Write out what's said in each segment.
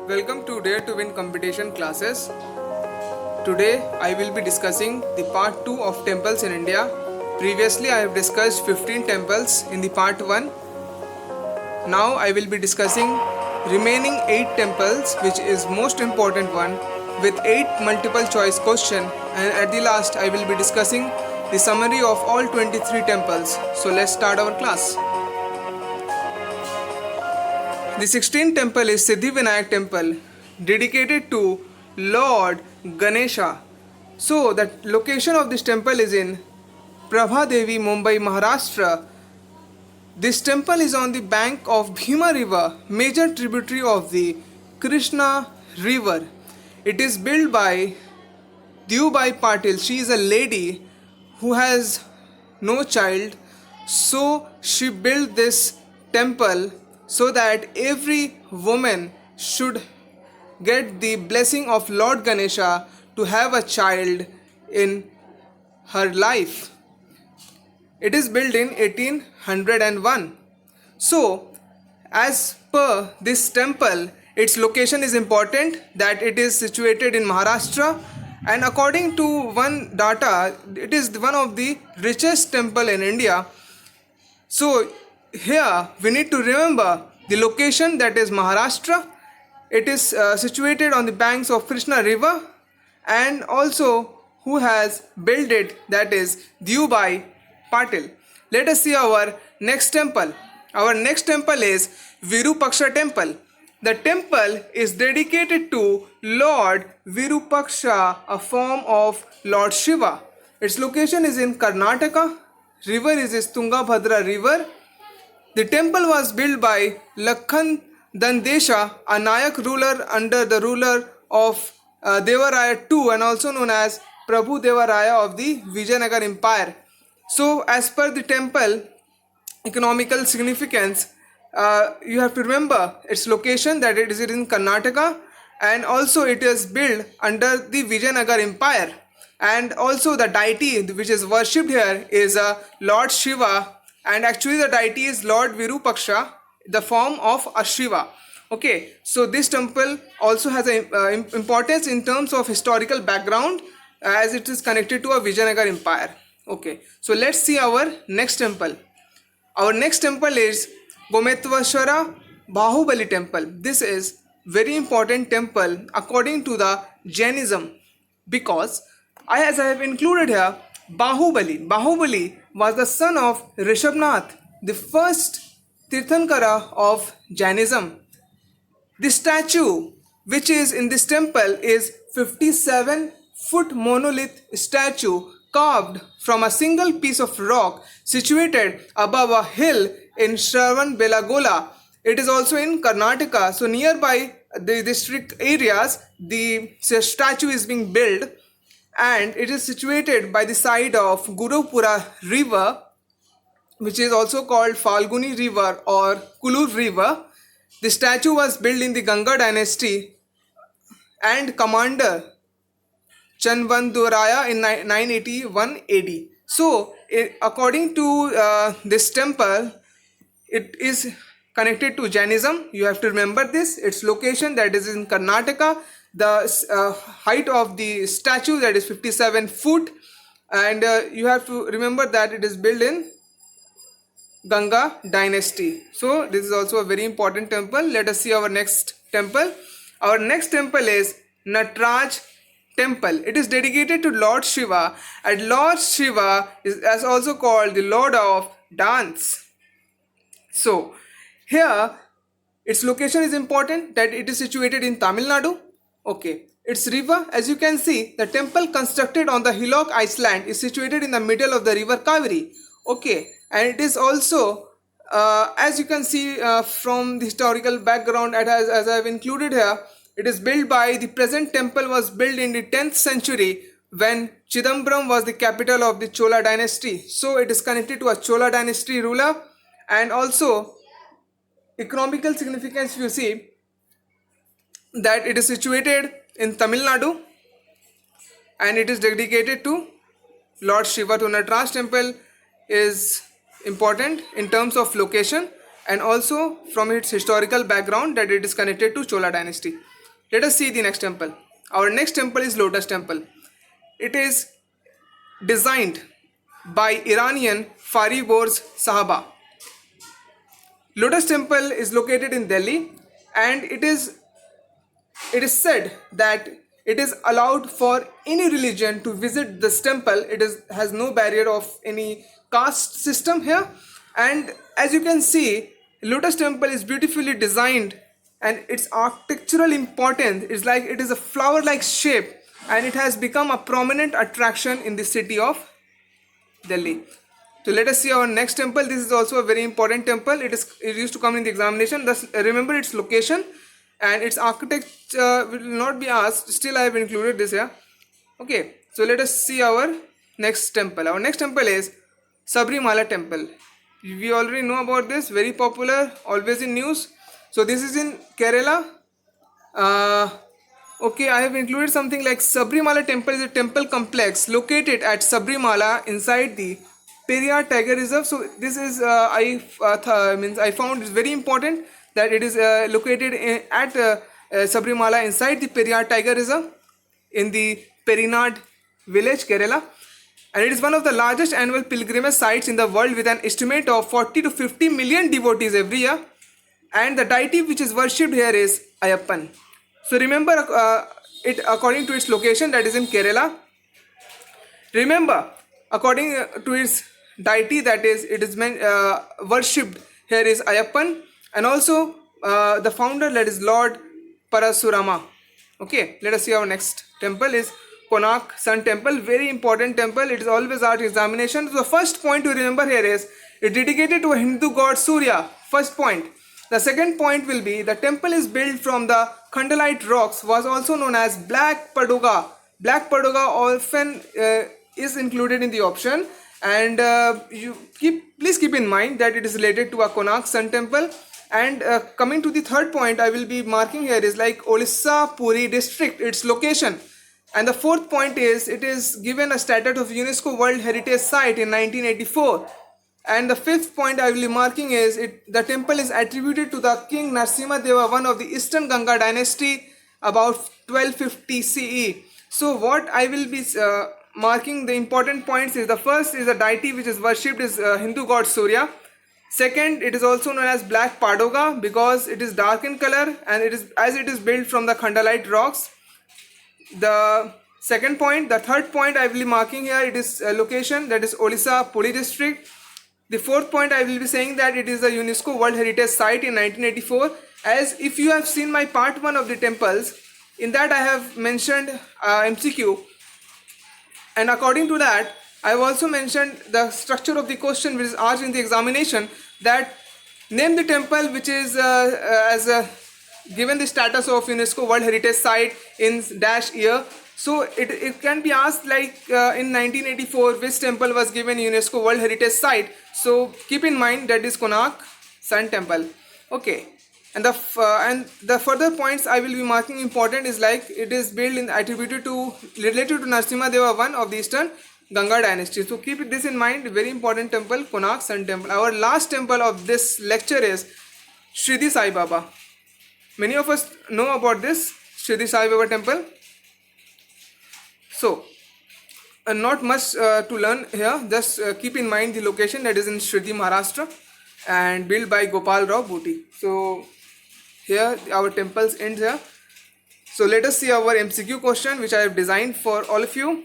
Welcome to Dare to Win competition classes. Today I will be discussing the part 2 of temples in India. Previously I have discussed 15 temples in the part 1. Now I will be discussing remaining 8 temples, which is most important one, with 8 multiple choice question, and at the last I will be discussing the summary of all 23 temples. So let's start our class. The 16th temple is Siddhivinayak temple, dedicated to Lord Ganesha. So the location of this temple is in Prabhadevi, Mumbai, Maharashtra. This temple is on the bank of Bhima river, major tributary of the Krishna river. It is built by Dewbai Patil. She is a lady who has no child, so she built this temple so that every woman should get the blessing of Lord Ganesha to have a child in her life. It is built in 1801. So, as per this temple, its location is important, that it is situated in Maharashtra, and according to one data, it is one of the richest temple in India. So here we need to remember the location, that is Maharashtra. It is situated on the banks of Krishna river, and also who has built it, that is Dewbai Patil. Let us see our next temple. Our next temple is Virupaksha temple. The temple is dedicated to Lord Virupaksha, a form of Lord Shiva. Its location is in Karnataka. River is Tungabhadra river. The temple was built by Lakhan Dandesha, a Nayak ruler under the ruler of Devaraya II, and also known as Prabhu Devaraya of the Vijayanagar Empire. So as per the temple economical significance, you have to remember its location, that it is in Karnataka, and also it is built under the Vijayanagar Empire, and also the deity which is worshipped here is Lord Shiva, and actually the deity is Lord Virupaksha, the form of a Shiva. Okay, so this temple also has an importance in terms of historical background, as it is connected to a Vijayanagar Empire. Okay, so let's see our next temple. Our next temple is Gometwashwara Bahubali temple. This is very important temple according to the Jainism, because as I have included here Bahubali. Bahubali was the son of Rishabhnath, the first Tirthankara of Jainism. The statue which is in this temple is 57-foot monolith statue carved from a single piece of rock situated above a hill in Shravanbelagola. It is also in Karnataka. So nearby the district areas, the statue is being built, and it is situated by the side of Gurupura river, which is also called Falguni river or Kulur river. The statue was built in the Ganga dynasty, and commander Chanvanduraya in 981 AD. So, according to this temple, it is connected to Jainism. You have to remember this. Its location, that is in Karnataka. The height of the statue, that is 57 foot, and you have to remember that it is built in Ganga dynasty. So this is also a very important temple. Let us see our next temple. Our next temple is Nataraj temple. It is dedicated to Lord Shiva, and Lord Shiva is also called the Lord of Dance. So here its location is important, that it is situated in Tamil Nadu. Okay, its river, as you can see, the temple constructed on the hillock island is situated in the middle of the river Kaveri. Okay, and it is also as you can see from the historical background, as I have included here, it is built by, the present temple was built in the 10th century when Chidambaram was the capital of the Chola dynasty. So it is connected to a Chola dynasty ruler, and also economical significance, you see that it is situated in Tamil Nadu, and it is dedicated to Lord Shiva. To Nataraj temple is important in terms of location, and also from its historical background, that it is connected to Chola dynasty. Let us see the next temple. Our next temple is Lotus Temple. It is designed by Iranian Fariborz Sahaba. Lotus Temple is located in Delhi, and it is said that it is allowed for any religion to visit this temple. It has no barrier of any caste system here, and as you can see, Lotus Temple is beautifully designed, and its architectural importance is like it is a flower like shape, and it has become a prominent attraction in the city of Delhi. So let us see our next temple. This is also a very important temple. It used to come in the examination. Thus, remember its location and its architecture will not be asked. Still, I have included this here. Okay. So let us see our next temple. Our next temple is Sabrimala Temple. We already know about this. Very popular. Always in news. So this is in Kerala. Okay, I have included something like Sabrimala Temple is a temple complex located at Sabrimala inside the Periyar Tiger Reserve. So this is I found it's very important that it is located at Sabrimala inside the Periyar Tiger Reserve in the Perinad village, Kerala, and it is one of the largest annual pilgrimage sites in the world with an estimate of 40 to 50 million devotees every year, and the deity which is worshipped here is Ayyappan. So remember it according to its location, that is in Kerala. Remember, according to its deity, that is it is worshipped here is Ayyappan, and also the founder, that is Lord Parasurama. Okay, let us see our next temple is Konark Sun Temple. Very important temple. It is always asked examination. So the first point to remember here is it dedicated to a Hindu god Surya. First point. The second point will be the temple is built from the Khandalite rocks, was also known as Black Paduga. Black Paduga often is included in the option, and please keep in mind that it is related to a Konark Sun Temple. And coming to the third point, I will be marking here is like Orissa Puri district, its location. And the fourth point is it is given a status of UNESCO World Heritage Site in 1984. And the fifth point I will be marking is the temple is attributed to the King Narasimha Deva I of the Eastern Ganga dynasty about 1250 CE. So what I will be marking the important points is the first is the deity which is worshipped is Hindu god Surya. Second, it is also known as Black Padoga because it is dark in color and it is built from the Khandalite rocks. The second point, the third point I will be marking here, it is a location, that is Orissa Puri district. The fourth point I will be saying that it is a UNESCO World Heritage Site in 1984. As if you have seen my part 1 of the temples, in that I have mentioned MCQ, and according to that I have also mentioned the structure of the question which is asked in the examination, that name the temple which is given the status of UNESCO World Heritage Site in dash year. So it can be asked like in 1984 which temple was given UNESCO World Heritage Site. So keep in mind that is Konark Sun Temple. Okay, and the further points I will be marking important is like it is built in related to Narasimha Deva I of the Eastern Ganga dynasty. So keep this in mind. Very important temple, Konark Sun Temple. Our last temple of this lecture is Shirdi Sai Baba. Many of us know about this Shirdi Sai Baba temple. So not much to learn here. Just keep in mind the location, that is in Shirdi, Maharashtra, and built by Gopal Rao Bhuti. So here our temples end here. So let us see our MCQ question which I have designed for all of you.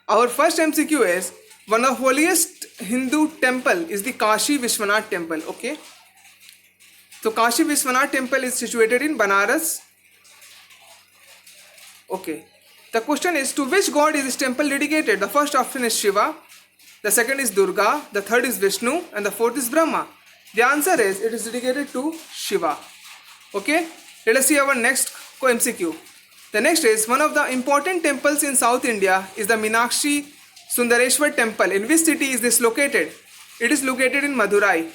Our first MCQ is, one of the holiest Hindu temple is the Kashi Vishwanath temple. Okay, so Kashi Vishwanath temple is situated in Banaras. Okay, the question is, to which god is this temple dedicated? The first option is Shiva, the second is Durga, the third is Vishnu, and the fourth is Brahma. The answer is it is dedicated to Shiva. Okay, let us see our next MCQ. The next is, one of the important temples in South India is the Meenakshi Sundareshwar temple. In which city is this located? It is located in Madurai.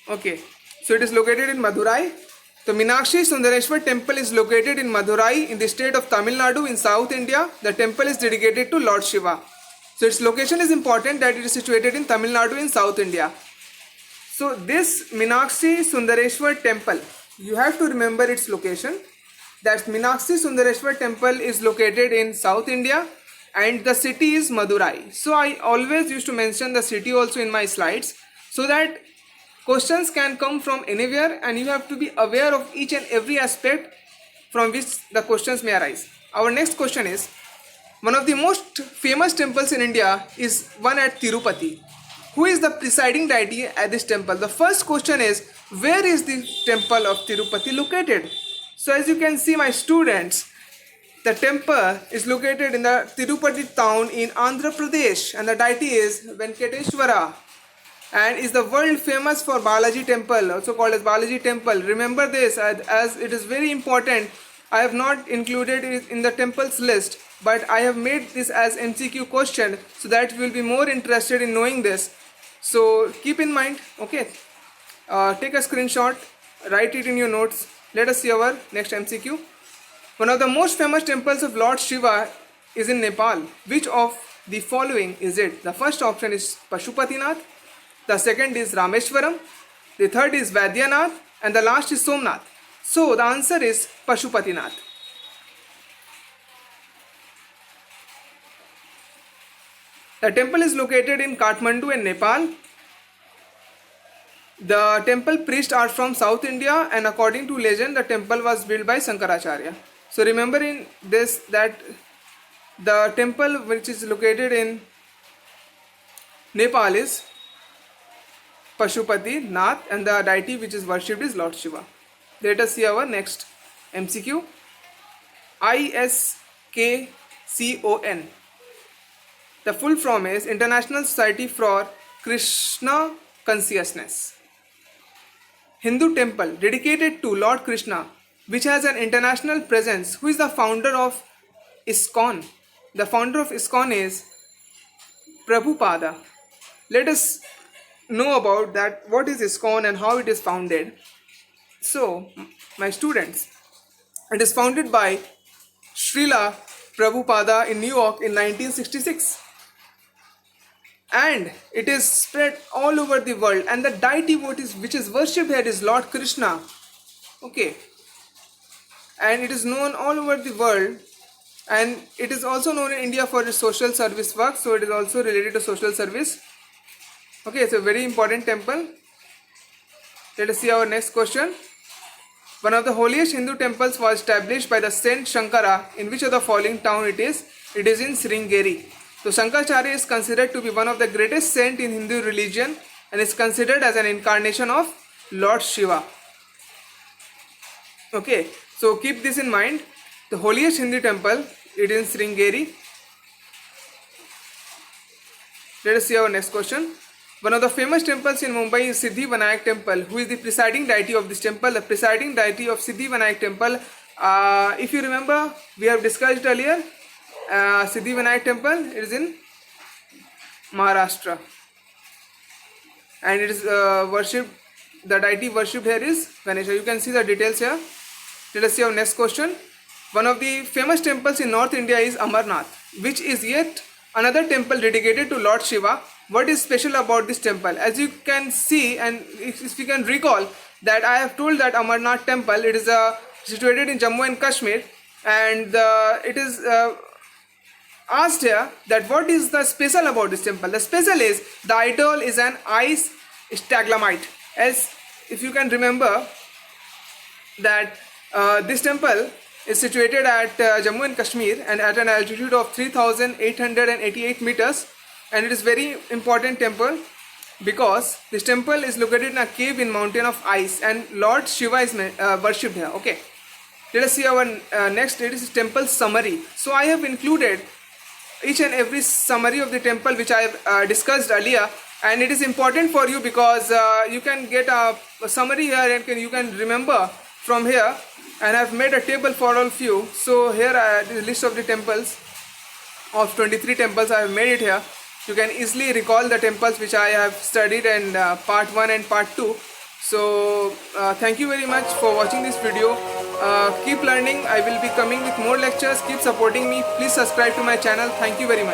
Okay, so it is located in Madurai. The Meenakshi Sundareshwar temple is located in Madurai in the state of Tamil Nadu in South India. The temple is dedicated to Lord Shiva. So its location is important, that it is situated in Tamil Nadu in South India. So this Meenakshi Sundareshwar temple, you have to remember its location. That Meenakshi Sundareshwar temple is located in South India and the city is Madurai. So I always used to mention the city also in my slides so that questions can come from anywhere and you have to be aware of each and every aspect from which the questions may arise. Our next question is, one of the most famous temples in India is one at Tirupati. Who is the presiding deity at this temple? The first question is, where is the temple of Tirupati located? So as you can see, my students, the temple is located in the Tirupati town in Andhra Pradesh and the deity is Venkateshwara and is the world famous for Balaji temple, also called as Balaji temple. Remember this as it is very important. I have not included it in the temples list, but I have made this as MCQ question so that you will be more interested in knowing this. So keep in mind, okay, take a screenshot, write it in your notes. Let us see our next MCQ. One of the most famous temples of Lord Shiva is in Nepal. Which of the following is it? The first option is Pashupatinath, the second is Rameshwaram, the third is Vaidyanath, and the last is Somnath. So the answer is Pashupatinath. The temple is located in Kathmandu in Nepal. The temple priests are from South India and according to legend the temple was built by Shankaracharya. So remember in this that the temple which is located in Nepal is Pashupati Nath and the deity which is worshipped is Lord Shiva. Let us see our next MCQ. ISKCON. The full form is International Society for Krishna Consciousness. Hindu temple dedicated to Lord Krishna which has an international presence. Who is the founder of ISKCON? The founder of ISKCON is Prabhupada. Let us know about that, what is ISKCON and how it is founded. So, my students, it is founded by Srila Prabhupada in New York in 1966. And it is spread all over the world. And the deity which is worshipped here is Lord Krishna. Okay. And it is known all over the world. And it is also known in India for its social service work. So, it is also related to social service. Okay, it's a very important temple. Let us see our next question. One of the holiest Hindu temples was established by the Saint Shankara. In which of the following town it is? It is in Sringeri. So Shankaracharya is considered to be one of the greatest saints in Hindu religion and is considered as an incarnation of Lord Shiva. Okay, so keep this in mind. The holiest Hindu temple, it is in Sringeri. Let us see our next question. One of the famous temples in Mumbai is Siddhi Vinayak temple. Who is the presiding deity of this temple? The presiding deity of Siddhi Vinayak temple, if you remember, we have discussed earlier, Siddhi Vinayak temple, it is in Maharashtra. And it is worshipped, the deity worshipped here is Ganesha. You can see the details here. Let us see our next question. One of the famous temples in North India is Amarnath, which is yet another temple dedicated to Lord Shiva. What is special about this temple? As you can see, and if you can recall, that I have told that Amarnath temple, it is situated in Jammu and Kashmir, and it is asked here that what is the special about this temple. The special is the idol is an ice stalagmite. As if you can remember that this temple is situated at Jammu and Kashmir and at an altitude of 3,888 meters, and it is very important temple because this temple is located in a cave in mountain of ice and Lord Shiva is worshipped here. Okay, let us see our next. It is temple summary. So I have included each and every summary of the temple which I have discussed earlier, and it is important for you because you can get a summary here and you can remember from here. And I have made a table for all of you. So here the list of the temples of 23 temples I have made it here. You can easily recall the temples which I have studied in part 1 and part 2. So thank you very much for watching this video. Keep learning. I will be coming with more lectures. Keep supporting me. Please subscribe to my channel. Thank you very much.